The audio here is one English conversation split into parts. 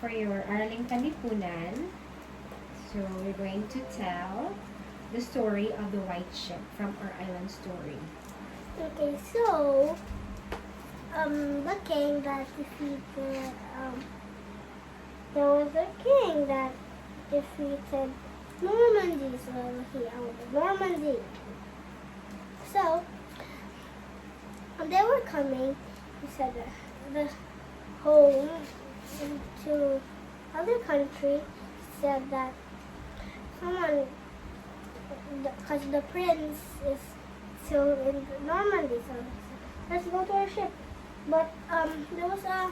for your Araling Panlipunan. So we're going to tell the story of the white ship from our island story. Okay, so the king that defeated there was a king that defeated Normandy, so he owned Normandy. So when they were coming, he said the home into other country said that someone, because the prince is still in Normandy, so he said, let's go to our ship. But there was a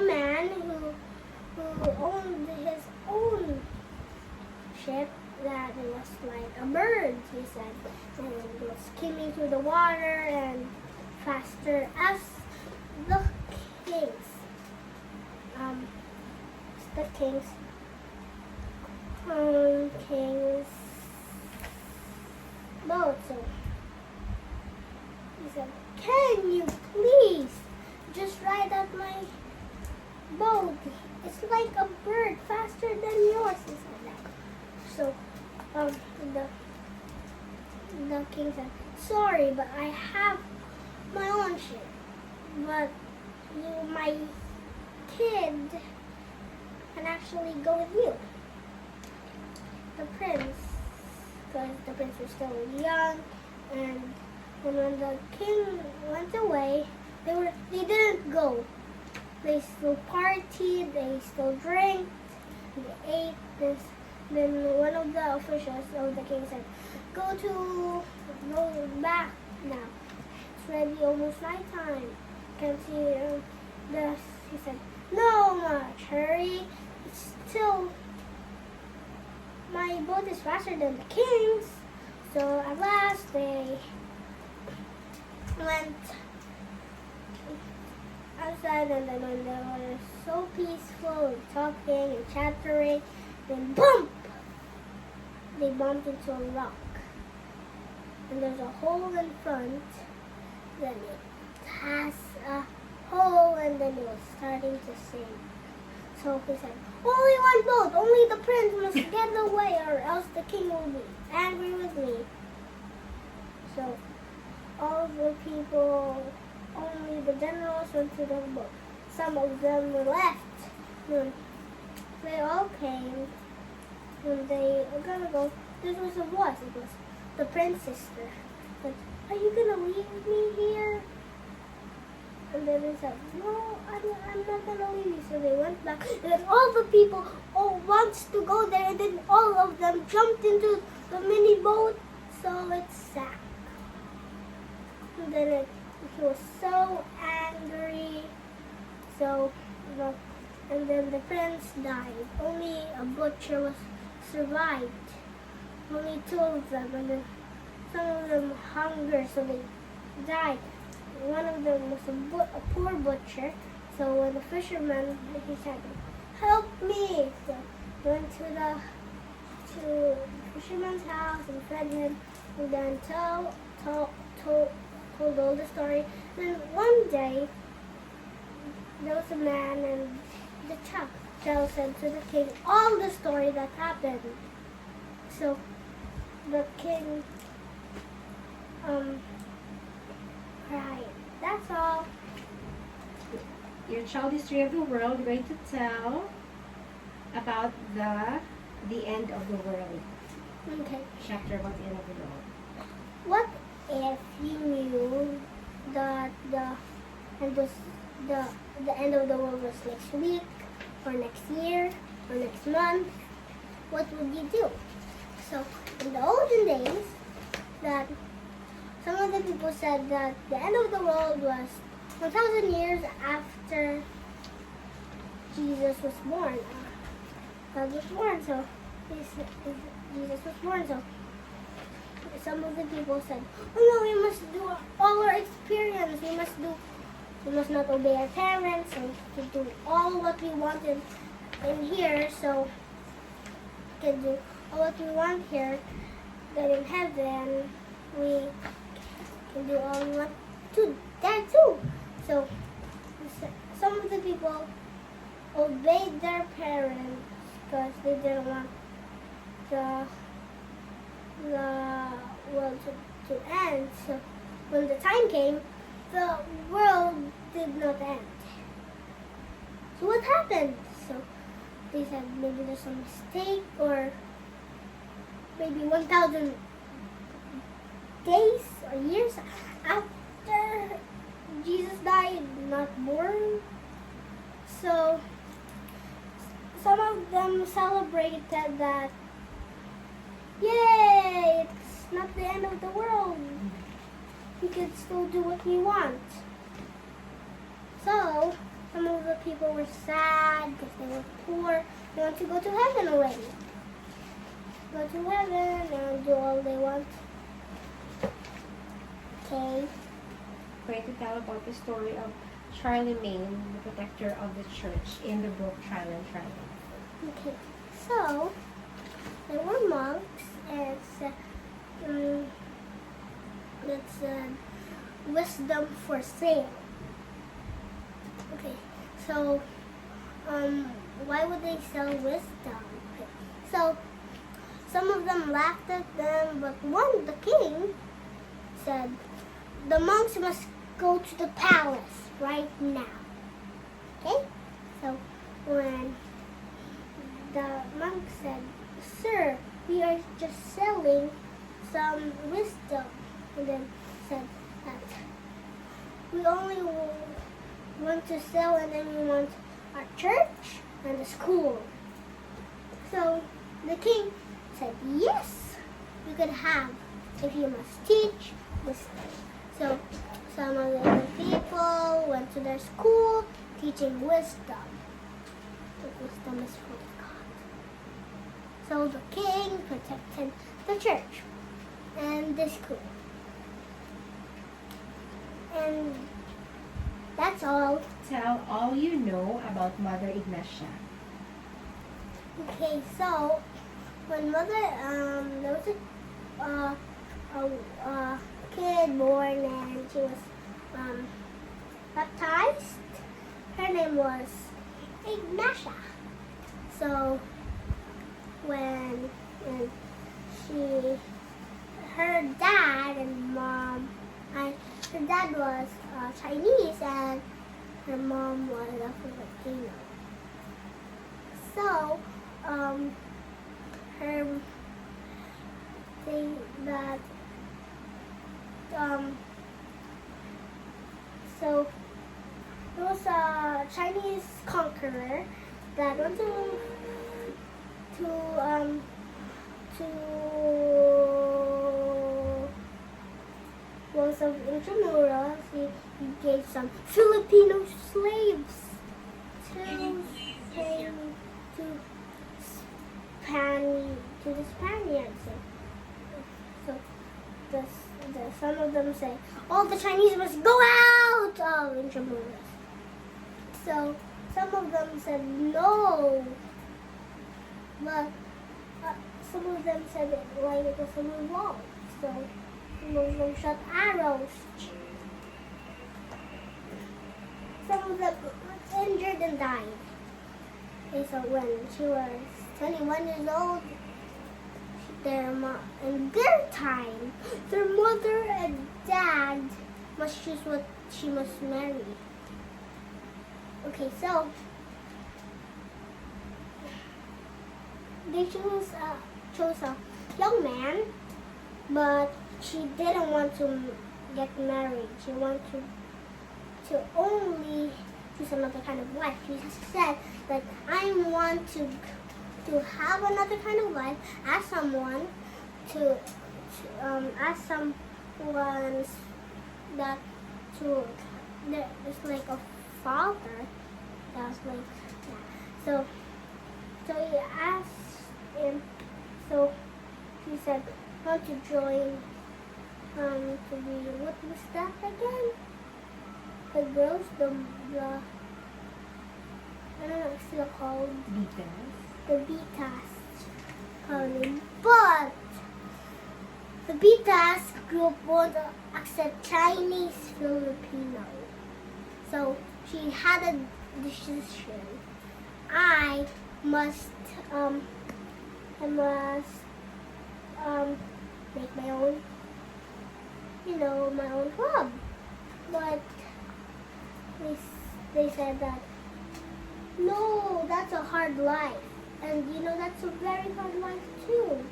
man who owned his own ship that it was like a bird, he said, and it was skimming through the water and faster as the king's boat. So he said, "Can you please just ride at my boat? It's like a bird, faster than yours." He said that. So the king said, "Sorry, but I have my own ship. But my kid can actually go with you." The prince, because the prince was still young, and when the king went away, they didn't go. They still partied, they still drank, they ate this. Then one of the officials of the king said, Go back now. It's already almost nighttime. Can't see this." He said, "No much hurry. It's still, my boat is faster than the king's." So at last they went outside, and then when they were so peaceful and talking and chattering, then bump! They bumped into a rock. And there's a hole in front. Then it has a hole, and then it was starting to sink. So he said, "Only one boat, only the prince must get away, or else the king will be angry with me." So all the people, only the generals went to the boat. Some of them were left. When they all came, when they were gonna go, this was a voice. It was the prince's sister. Said, "Are you gonna leave me here?" And then they said, "No, I'm not gonna leave you." So they went back, and then all the people wants to go there, and then all of them jumped into the mini boat, so it sank. And then he was so angry. And then the prince died. Only a butcher survived. Only two of them, and then some of them hunger, so they died. One of them was a poor butcher. So when the fisherman, he said, "Help me!" So he went to the fisherman's house and fed him, and then told all the story. Then one day, there was a man, and the child said to the king all the story that happened. So the king cried. That's all. Your child history of the world, we're going to tell about the end of the world. Okay. Chapter about the end of the world. What if you knew that the end of the world was next week, or next year, or next month? What would you do? So in the olden days, that some of the people said that the end of the world was 1,000 years after Jesus was born. God was born, so Jesus was born. So some of the people said, "Oh no, we must do all our experience. We must not obey our parents, and we do all what we want in here. So we can do all what we want here. Then in heaven, we can do all we want to there too." So some of the people obeyed their parents because they didn't want the world to end. So when the time came, the world did not end. So what happened? So they said maybe there's a mistake, or maybe 1,000 days or years after Jesus died, not born. So some of them celebrated that, yay, it's not the end of the world. We could still do what we want. So some of the people were sad because they were poor. They want to go to heaven already. Go to heaven and do all they want. Okay. I'm going to tell about the story of Charlemagne, the protector of the church, in the book Trial and Triumph. Okay. So there were monks, and it's wisdom for sale. Okay. So why would they sell wisdom? Okay. So some of them laughed at them, but the king, said, the monks must go to the palace right now. Okay? So when the monk said, sir, we are just selling some wisdom, and then said that we only want to sell, and then we want our church and the school. So the king said, yes, you could have, if you must teach wisdom. So some of the other people went to their school teaching wisdom. But wisdom is from God. So the king protected the church and the school. And that's all. Tell all you know about Mother Ignatia. Okay, so when Mother, there was a kid born, and she was baptized. Her name was Ignatia. So when her dad and mom, her dad was Chinese and her mom was a Filipino. So her thing that so there was a Chinese conqueror that went to was of intramurals. He gave some Filipino slaves to the Spaniards. So some of them say, all the Chinese must go out of intramurals. So some of them said no, but some of them said it was a revolt. So some of them shot arrows. Some of them were injured and died. Okay, so when she was 21 years old, in their time, their mother and dad must choose what she must marry. Okay, so they chose a young man, but she didn't want to get married. She wanted to only choose another kind of wife. She said that I want to have another kind of life, ask someone that there's like a father that was like that. So he asked him. So he said, "Want to join? To be what was that again? The girls, the I don't know, it's still called Beatles. the Betas, but the Betas group won't accept Chinese Filipino. So she had a decision I must I must make my own, my own club. But they said that no, that's a hard life, and that's a very hard life too.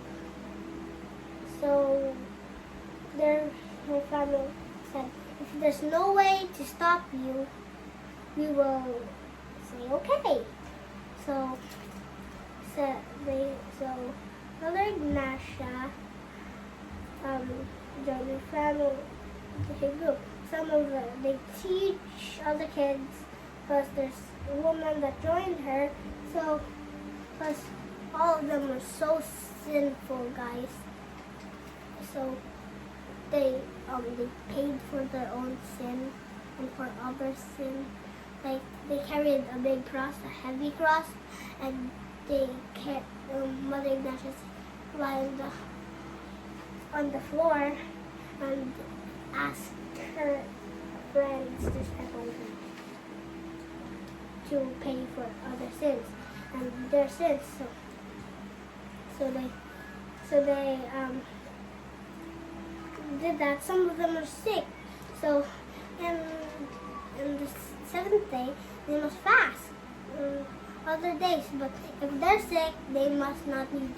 So my family said, if there's no way to stop you, we will say okay. So Mother Ignatia joined the family group. Some of them, they teach other kids, because there's a woman that joined her. So, because all of them were so sinful, guys. So they paid for their own sin and for others' sin. Like, they carried a big cross, a heavy cross, and they kept Mother Ignatius lying on the floor and asked her friends to step on her to pay for other sins and their sins. So they did that. Some of them are sick. So in the seventh day they must fast. Other days, but if they're sick, they must not need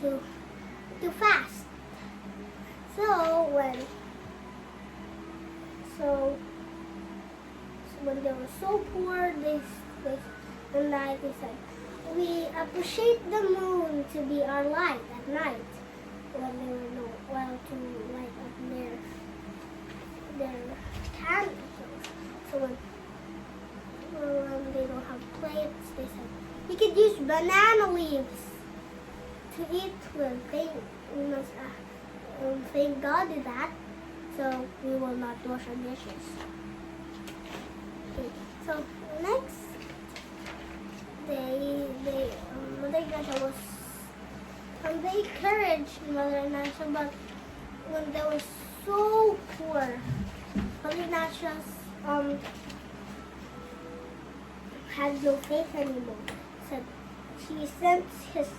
to fast. So when they were so poor, they said, we appreciate the moon to be our light at night, when there were no oil to light up their candles. So when they don't have plates, they said, we could use banana leaves to eat with. We must thank God did that, so we will not wash our dishes. Okay, so next day, Mother Ignatia was, they encouraged Mother Ignatia, but when they were so poor, Mother Ignatia had no faith anymore. So she sent his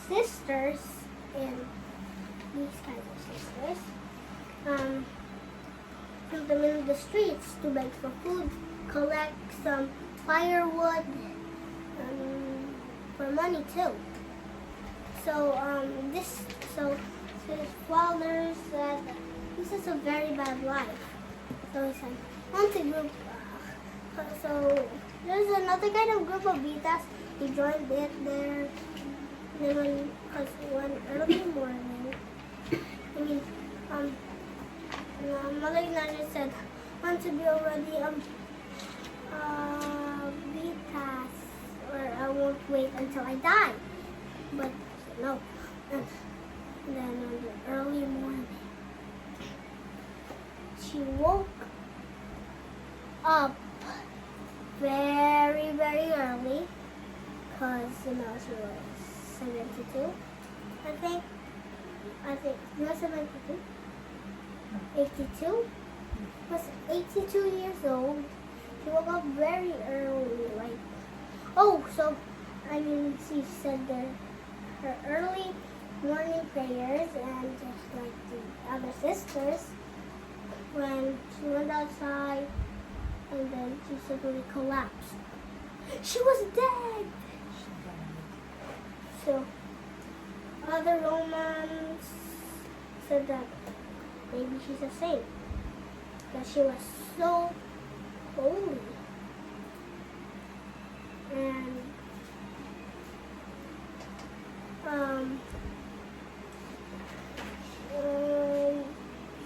sisters, and these kinds of sisters, put them in the streets to beg for food, collect some firewood, for money too. So his father said, this is a very bad life. So he said, once a group. So there's another kind of group of Vitas. He joined it there. Then one early morning, Mother Ignatia said, want to be already Vitas, or I won't wait until I die. But no. And then on the early morning, she woke up very, very early, because she was 72, I think, not 72, 82, was 82 years old. She woke up very early, she said her early morning prayers, and just like the other sisters, when she went outside, and then she suddenly collapsed. She was dead! So, other Romans said that maybe she's a saint, because she was so holy. And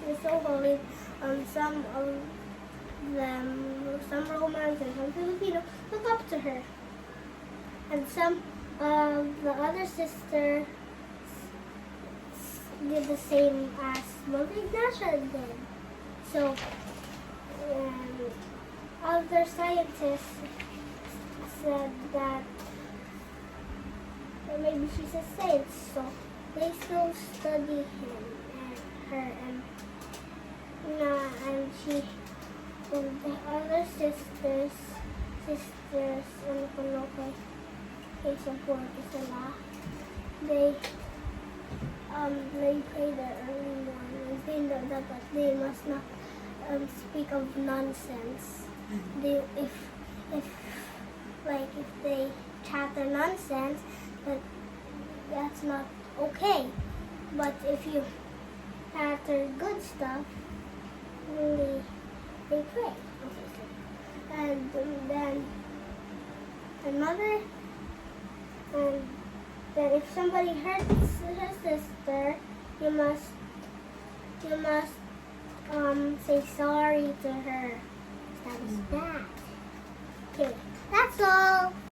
she was so holy. Some Romans and some Filipinos look up to her, and some of the other sisters did the same as Mother Ignatia did. So, other scientists said that maybe she's a saint, so they still study him and her, and the other sisters sisters, ano ko no, kay support sila. They pray the early morning. They know that they must not speak of nonsense. If they chatter nonsense, that's not okay. But if you chatter good stuff, they pray. And then another, and then if somebody hurts her sister, you must say sorry to her. That was bad. Okay, that's all.